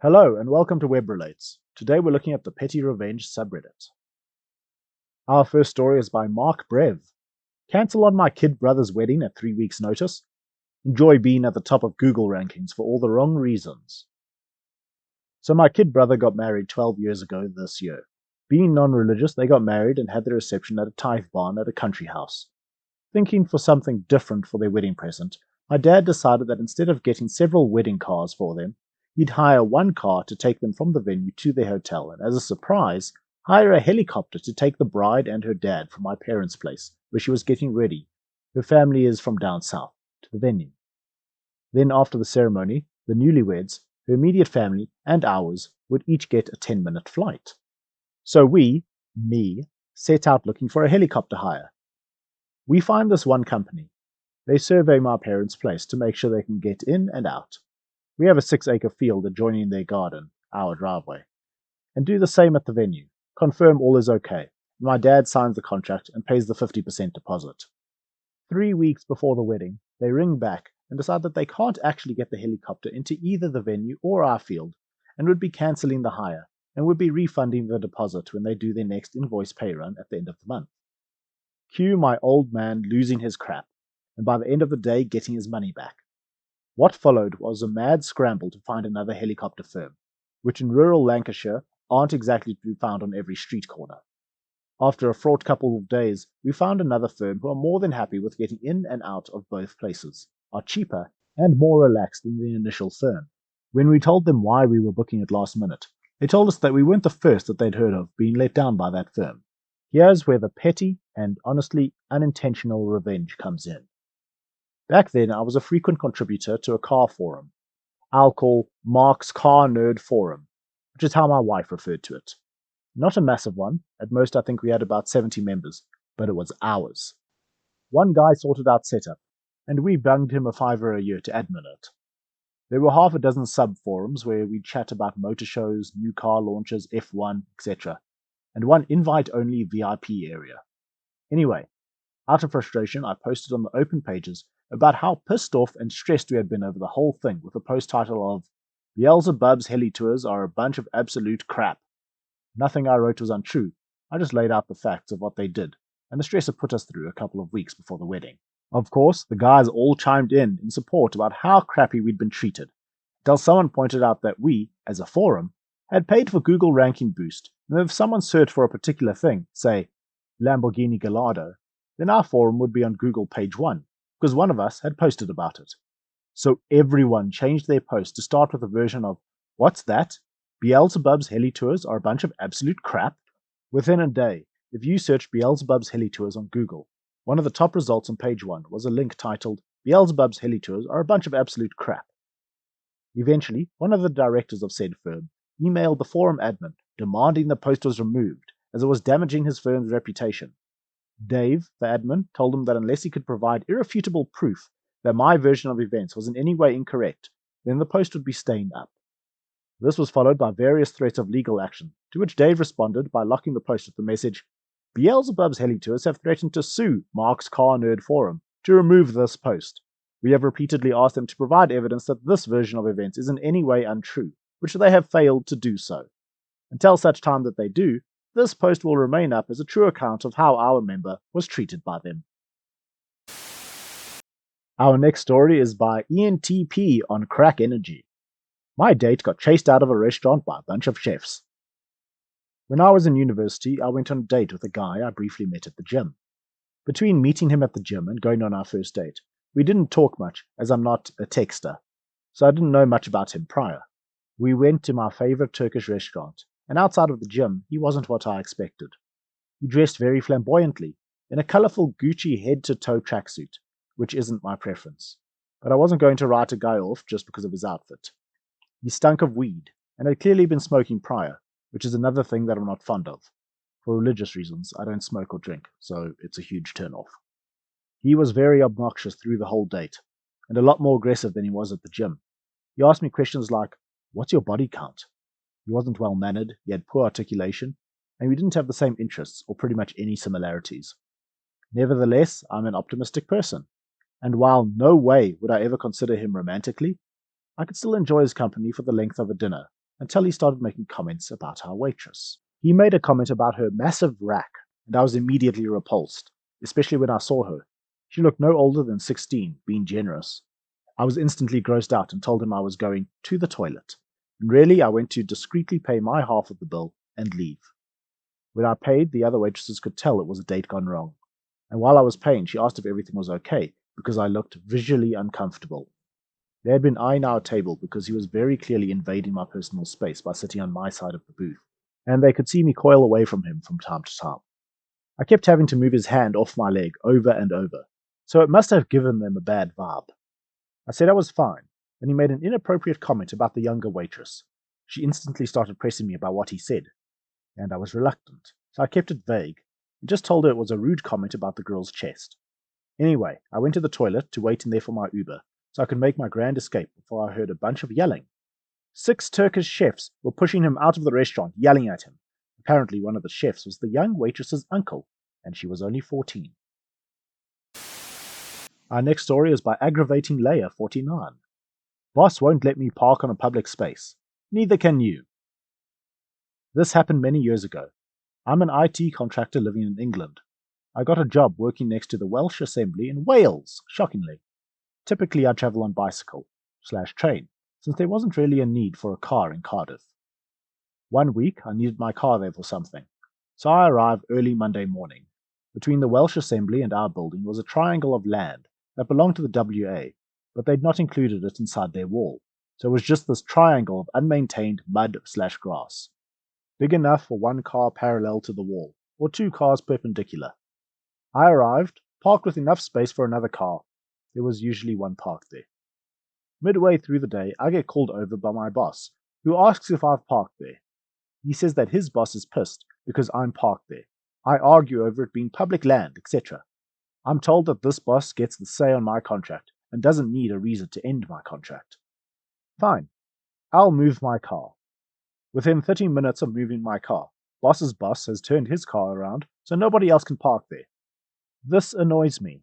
Hello and welcome to Web Relates. Today we're looking at the Petty Revenge subreddit. Our first story is by Mark Brev. Cancel on my kid brother's wedding at 3 weeks' notice. Enjoy being at the top of Google rankings for all the wrong reasons. So my kid brother got married 12 years ago this year. Being non-religious, they got married and had their reception at a tithe barn at a country house. Thinking for something different for their wedding present, my dad decided that instead of getting several wedding cars for them, he'd hire one car to take them from the venue to their hotel, and as a surprise, hire a helicopter to take the bride and her dad from my parents' place, where she was getting ready. Her family is from down south, to the venue. Then, after the ceremony, the newlyweds, her immediate family, and ours would each get a 10-minute flight. So me, set out looking for a helicopter hire. We find this one company. They survey my parents' place to make sure they can get in and out. We have a 6-acre field adjoining their garden, our driveway, and do the same at the venue. Confirm all is okay. My dad signs the contract and pays the 50% deposit. 3 weeks before the wedding, they ring back and decide that they can't actually get the helicopter into either the venue or our field, and would be cancelling the hire, and would be refunding the deposit when they do their next invoice pay run at the end of the month. Cue my old man losing his crap, and by the end of the day getting his money back. What followed was a mad scramble to find another helicopter firm, which in rural Lancashire aren't exactly to be found on every street corner. After a fraught couple of days, we found another firm who are more than happy with getting in and out of both places, are cheaper, and more relaxed than the initial firm. When we told them why we were booking it last minute, they told us that we weren't the first that they'd heard of being let down by that firm. Here's where the petty and honestly unintentional revenge comes in. Back then, I was a frequent contributor to a car forum. I'll call Mark's Car Nerd Forum, which is how my wife referred to it. Not a massive one. At most, I think we had about 70 members, but it was ours. One guy sorted out setup, and we bunged him a $5 a year to admin it. There were half a dozen sub-forums where we'd chat about motor shows, new car launches, F1, etc., and one invite-only VIP area. Anyway, out of frustration, I posted on the open pages about how pissed off and stressed we had been over the whole thing with a post title of Beelzebub's heli tours are a bunch of absolute crap. Nothing I wrote was untrue. I just laid out the facts of what they did, and the stress it put us through a couple of weeks before the wedding. Of course, the guys all chimed in support about how crappy we'd been treated, until someone pointed out that we, as a forum, had paid for Google ranking boost, and if someone searched for a particular thing, say Lamborghini Gallardo, then our forum would be on Google page 1, because one of us had posted about it. So everyone changed their post to start with a version of, "What's that? Beelzebub's heli tours are a bunch of absolute crap?" Within a day, if you searched Beelzebub's heli tours on Google, one of the top results on page 1 was a link titled, "Beelzebub's heli tours are a bunch of absolute crap." Eventually, one of the directors of said firm emailed the forum admin demanding the post was removed, as it was damaging his firm's reputation. Dave, the admin, told him that unless he could provide irrefutable proof that my version of events was in any way incorrect, then the post would be staying up. This was followed by various threats of legal action, to which Dave responded by locking the post with the message, "Beelzebub's heli tours have threatened to sue Mark's Car Nerd Forum to remove this post. We have repeatedly asked them to provide evidence that this version of events is in any way untrue, which they have failed to do so. Until such time that they do, this post will remain up as a true account of how our member was treated by them." Our next story is by ENTP on Crack Energy. My date got chased out of a restaurant by a bunch of chefs. When I was in university, I went on a date with a guy I briefly met at the gym. Between meeting him at the gym and going on our first date, we didn't talk much, as I'm not a texter, so I didn't know much about him prior. We went to my favorite Turkish restaurant, and outside of the gym, he wasn't what I expected. He dressed very flamboyantly, in a colorful Gucci head-to-toe tracksuit, which isn't my preference. But I wasn't going to write a guy off just because of his outfit. He stunk of weed, and had clearly been smoking prior, which is another thing that I'm not fond of. For religious reasons, I don't smoke or drink, so it's a huge turn-off. He was very obnoxious through the whole date, and a lot more aggressive than he was at the gym. He asked me questions like, "What's your body count?" He wasn't well-mannered, he had poor articulation, and we didn't have the same interests or pretty much any similarities. Nevertheless, I'm an optimistic person, and while no way would I ever consider him romantically, I could still enjoy his company for the length of a dinner, until he started making comments about our waitress. He made a comment about her massive rack, and I was immediately repulsed, especially when I saw her. She looked no older than 16, being generous. I was instantly grossed out and told him I was going to the toilet. And really, I went to discreetly pay my half of the bill and leave. When I paid, the other waitresses could tell it was a date gone wrong. And while I was paying, she asked if everything was okay, because I looked visually uncomfortable. They had been eyeing our table because he was very clearly invading my personal space by sitting on my side of the booth, and they could see me coil away from him from time to time. I kept having to move his hand off my leg over and over, so it must have given them a bad vibe. I said I was fine, and he made an inappropriate comment about the younger waitress. She instantly started pressing me about what he said, and I was reluctant, so I kept it vague and just told her it was a rude comment about the girl's chest. Anyway, I went to the toilet to wait in there for my Uber, so I could make my grand escape before I heard a bunch of yelling. 6 Turkish chefs were pushing him out of the restaurant, yelling at him. Apparently, one of the chefs was the young waitress's uncle, and she was only 14. Our next story is by Aggravating Layer 49. Boss won't let me park on a public space. Neither can you. This happened many years ago. I'm an IT contractor living in England. I got a job working next to the Welsh Assembly in Wales, shockingly. Typically, I travel on bicycle/train, since there wasn't really a need for a car in Cardiff. One week, I needed my car there for something, so I arrived early Monday morning. Between the Welsh Assembly and our building was a triangle of land that belonged to the WA, but they'd not included it inside their wall, so it was just this triangle of unmaintained mud/grass. Big enough for one car parallel to the wall, or 2 cars perpendicular. I arrived, parked with enough space for another car. There was usually one parked there. Midway through the day, I get called over by my boss, who asks if I've parked there. He says that his boss is pissed because I'm parked there. I argue over it being public land, etc. I'm told that this boss gets the say on my contract and doesn't need a reason to end my contract. Fine, I'll move my car. Within 30 minutes of moving my car, boss's boss has turned his car around so nobody else can park there. This annoys me.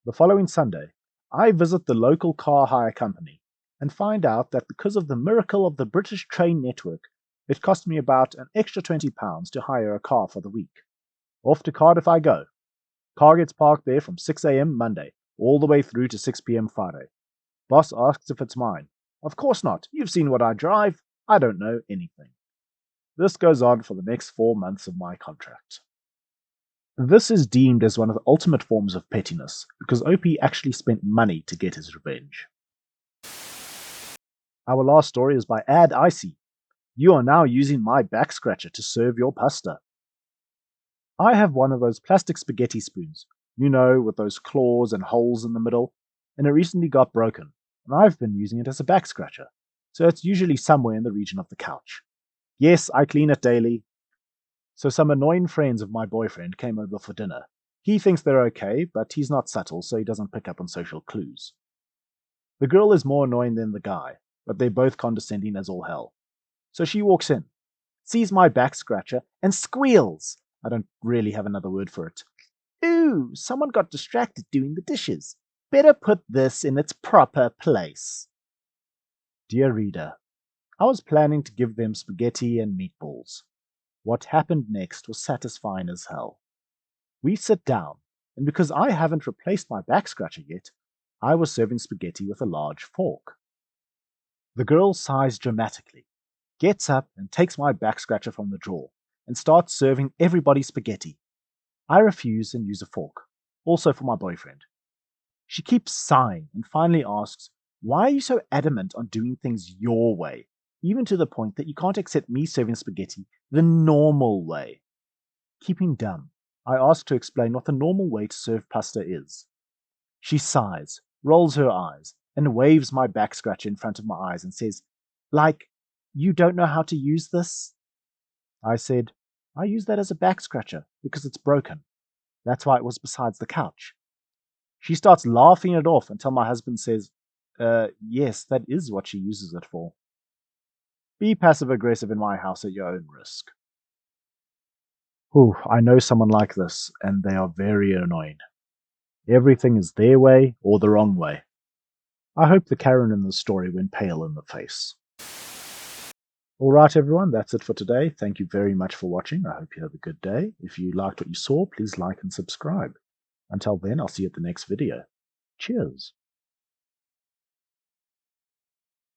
The following Sunday, I visit the local car hire company and find out that because of the miracle of the British train network, it cost me about an extra £20 to hire a car for the week. Off to Cardiff I go. Car gets parked there from 6 a.m. Monday all the way through to 6 p.m. Friday. Boss asks if it's mine. Of course not. You've seen what I drive. I don't know anything. This goes on for the next 4 months of my contract. This is deemed as one of the ultimate forms of pettiness because OP actually spent money to get his revenge. Our last story is by Ad Icy. You are now using my back scratcher to serve your pasta. I have one of those plastic spaghetti spoons, with those claws and holes in the middle, and it recently got broken, and I've been using it as a back scratcher, so it's usually somewhere in the region of the couch. Yes, I clean it daily. So some annoying friends of my boyfriend came over for dinner. He thinks they're okay, but he's not subtle, so he doesn't pick up on social clues. The girl is more annoying than the guy, but they're both condescending as all hell. So she walks in, sees my back scratcher, and squeals. I don't really have another word for it. Ooh, someone got distracted doing the dishes. Better put this in its proper place. Dear reader, I was planning to give them spaghetti and meatballs. What happened next was satisfying as hell. We sit down, and because I haven't replaced my back scratcher yet, I was serving spaghetti with a large fork. The girl sighs dramatically, gets up and takes my back scratcher from the drawer, and starts serving everybody spaghetti. I refuse and use a fork, also for my boyfriend. She keeps sighing and finally asks, why are you so adamant on doing things your way, even to the point that you can't accept me serving spaghetti the normal way? Keeping dumb, I ask to explain what the normal way to serve pasta is. She sighs, rolls her eyes, and waves my back scratcher in front of my eyes and says, like, you don't know how to use this? I said, I use that as a back scratcher because it's broken. That's why it was besides the couch. She starts laughing it off until my husband says, yes, that is what she uses it for. Be passive-aggressive in my house at your own risk. I know someone like this, and they are very annoying. Everything is their way or the wrong way. I hope the Karen in the story went pale in the face. All right, everyone, that's it for today. Thank you very much for watching. I hope you have a good day. If you liked what you saw, please like and subscribe. Until then, I'll see you at the next video. Cheers.